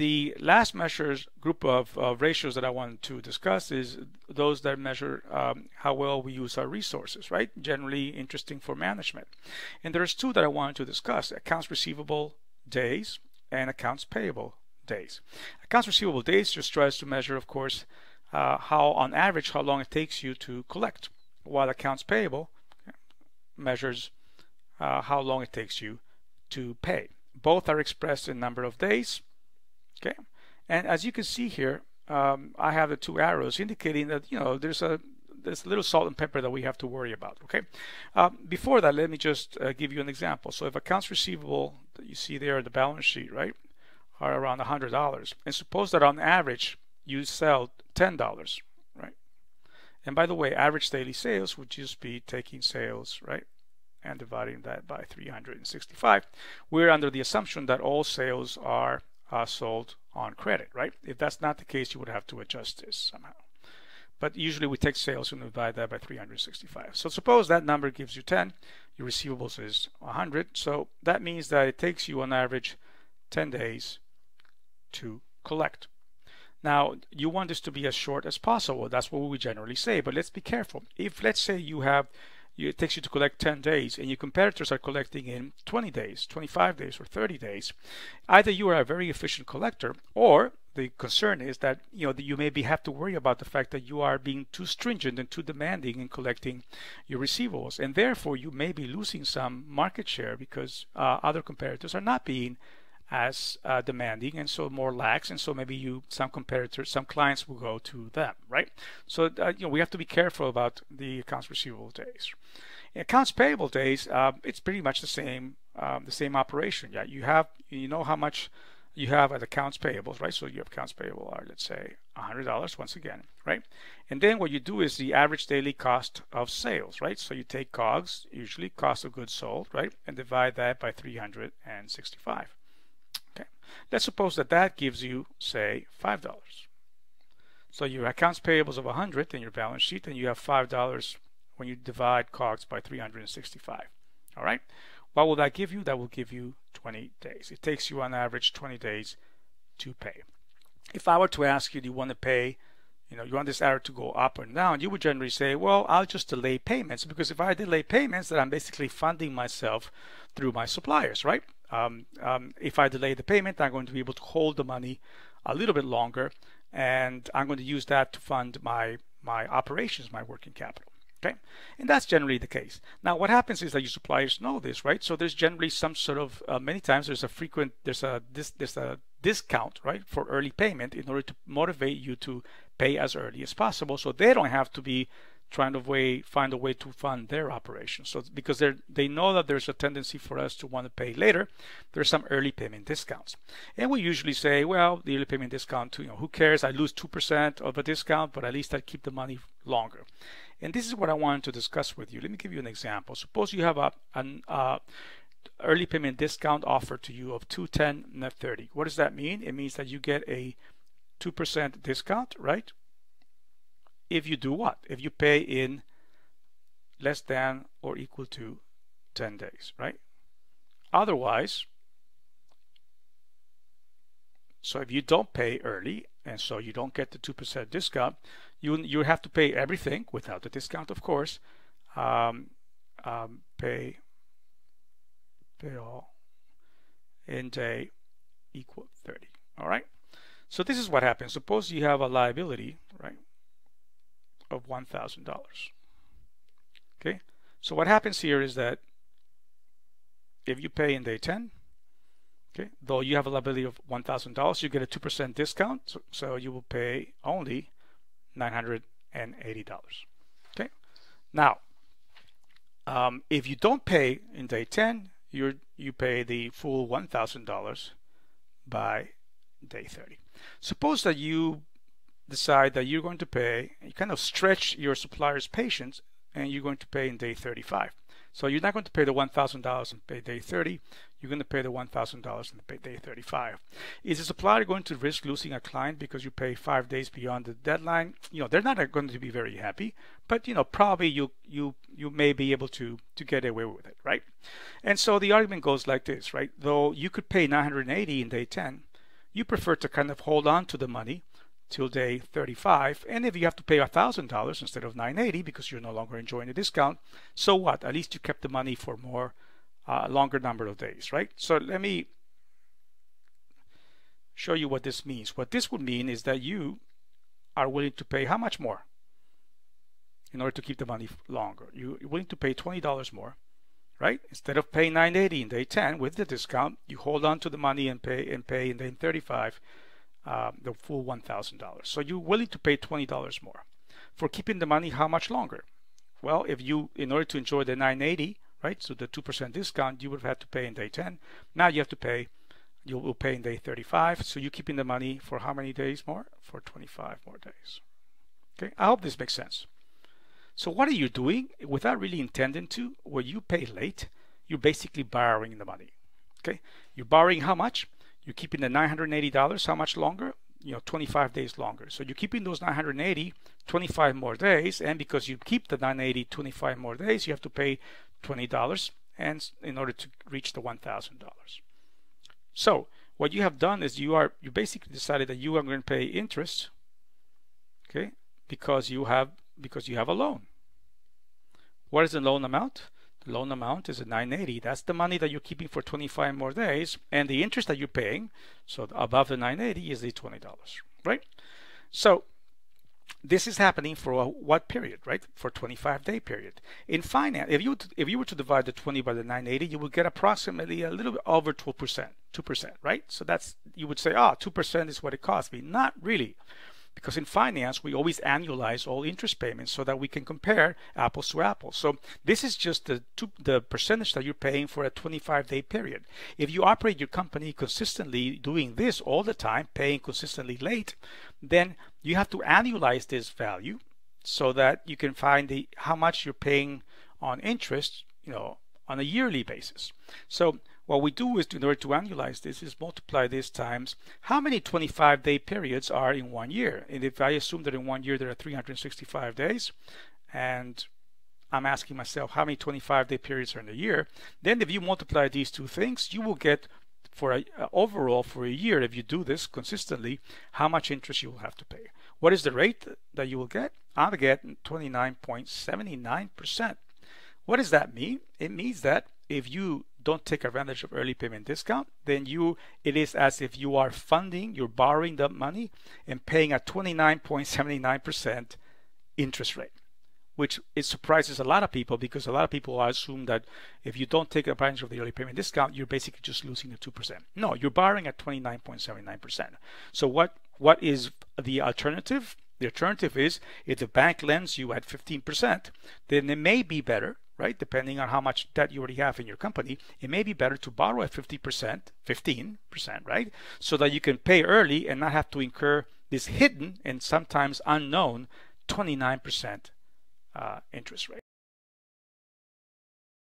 The last measures group of ratios that I want to discuss is those that measure how well we use our resources, right? Generally interesting for management. And there's two that I wanted to discuss: accounts receivable days and accounts payable days. Accounts receivable days just tries to measure, of course, how on average how long it takes you to collect, while accounts payable measures how long it takes you to pay. Both are expressed in number of days. Okay, and as you can see here, I have the two arrows indicating that there's a little salt and pepper that we have to worry about. Okay, before that, let me just give you an example. So if accounts receivable that you see there in the balance sheet, right, are around $100, and suppose that on average you sell $10, right? And by the way, average daily sales would just be taking sales, right, and dividing that by 365. We're under the assumption that all sales are sold on credit, right? If that's not the case, you would have to adjust this somehow. But usually we take sales and divide that by 365. So suppose that number gives you 10, your receivables is 100. So that means that it takes you on average 10 days to collect. Now, you want this to be as short as possible. That's what we generally say, but let's be careful. If, let's say, it takes you to collect 10 days and your competitors are collecting in 20 days, 25 days, or 30 days, either you are a very efficient collector, or the concern is that you maybe have to worry about the fact that you are being too stringent and too demanding in collecting your receivables, and therefore you may be losing some market share because other competitors are not being as demanding, and so more lax, and so maybe some clients will go to them, right? So we have to be careful about the accounts receivable days. In accounts payable days, it's pretty much the same operation. Yeah, you know how much you have at accounts payables, right? So your accounts payable are, let's say, $100 once again, right? And then what you do is the average daily cost of sales, right? So you take COGS, usually cost of goods sold, right, and divide that by 365. Okay, let's suppose that gives you, say, $5. So your accounts payables of 100 in your balance sheet, and you have $5 when you divide COGS by 365. All right, what will that give you? That will give you 20 days. It takes you on average 20 days to pay. If I were to ask you, do you want to pay, you want this arrow to go up or down, you would generally say, well, I'll just delay payments, because if I delay payments, then I'm basically funding myself through my suppliers, right? If I delay the payment, I'm going to be able to hold the money a little bit longer, and I'm going to use that to fund my operations, my working capital. Okay, and that's generally the case. Now, what happens is that your suppliers know this, right? So there's generally some sort of many times there's a discount, right, for early payment in order to motivate you to pay as early as possible, so they don't have to be trying to find a way to fund their operations. So because they know that there's a tendency for us to want to pay later, there's some early payment discounts. And we usually say, well, the early payment discount, who cares? I lose 2% of a discount, but at least I keep the money longer. And this is what I wanted to discuss with you. Let me give you an example. Suppose you have an early payment discount offer to you of 210 net 30. What does that mean? It means that you get a 2% discount, right? If you do what? If you pay in less than or equal to 10 days, right? Otherwise, so if you don't pay early, and so you don't get the 2% discount, you have to pay everything without the discount, of course. Pay all in day equal 30. All right. So this is what happens. Suppose you have a liability, right, of $1,000. Okay. So what happens here is that if you pay in day 10, okay, though you have a liability of $1,000, you get a 2% discount, so you will pay only $980. Okay. Now, if you don't pay in day 10, you pay the full $1,000 by day 30. Suppose that you decide that you're going to pay, you kind of stretch your supplier's patience, and you're going to pay in day 35. So you're not going to pay the $1,000 and pay day 30. You're going to pay the $1,000 and pay day 35. Is the supplier going to risk losing a client because you pay 5 days beyond the deadline? They're not going to be very happy, but probably you may be able to get away with it, right? And so the argument goes like this, right? Though you could pay $980 in day 10, you prefer to kind of hold on to the money till day 35, and if you have to pay $1,000 instead of $980 because you're no longer enjoying the discount, so what? At least you kept the money for more longer number of days, right? So let me show you what this means. What this would mean is that you are willing to pay how much more in order to keep the money longer? You're willing to pay $20 more, right? Instead of paying $980 in day 10 with the discount, you hold on to the money and pay in day 35 the full $1,000. So you're willing to pay $20 more for keeping the money how much longer? Well, if you, in order to enjoy the $980, right, so the 2% discount, you would have had to pay in day 10. Now you have to pay, you will pay in day 35. So you're keeping the money for how many days more? For 25 more days. Okay, I hope this makes sense. So what are you doing without really intending to? When you pay late, you're basically borrowing the money. Okay, you're borrowing how much? You're keeping the $980 how much longer? 25 days longer. So you're keeping those $980 25 more days, and because you keep the $980 25 more days, you have to pay $20 and in order to reach the $1,000. So what you have done is you basically decided that you are going to pay interest, okay, because you have a loan. What is the loan amount? The loan amount is a $980. That's the money that you're keeping for 25 more days, and the interest that you're paying, so above the $980 is the $20, right? So this is happening for what period, right? For 25-day period. In finance, if you were to divide the 20 by the 980, you would get approximately a little bit over 2%, right? So that's, you would say, 2% is what it costs me. Not really. Because in finance, we always annualize all interest payments so that we can compare apples to apples. So this is just the percentage that you're paying for a 25-day period. If you operate your company consistently doing this all the time, paying consistently late, then you have to annualize this value so that you can find how much you're paying on interest, on a yearly basis. So what we do is, in order to annualize this, is multiply this times how many 25-day periods are in 1 year. And if I assume that in 1 year there are 365 days, and I'm asking myself how many 25-day periods are in a year, then if you multiply these two things, you will get overall for a year, if you do this consistently, how much interest you will have to pay. What is the rate that you will get? I'll get 29.79%. What does that mean? It means that if you don't take advantage of early payment discount, then it is as if you're borrowing the money and paying a 29.79% interest rate, which it surprises a lot of people, because a lot of people assume that if you don't take advantage of the early payment discount, you're basically just losing the 2%. No, you're borrowing at 29.79%. So what is the alternative? The alternative is, if the bank lends you at 15%, then it may be better, right? Depending on how much debt you already have in your company, it may be better to borrow at 15%, right? So that you can pay early and not have to incur this hidden and sometimes unknown 29% interest rate.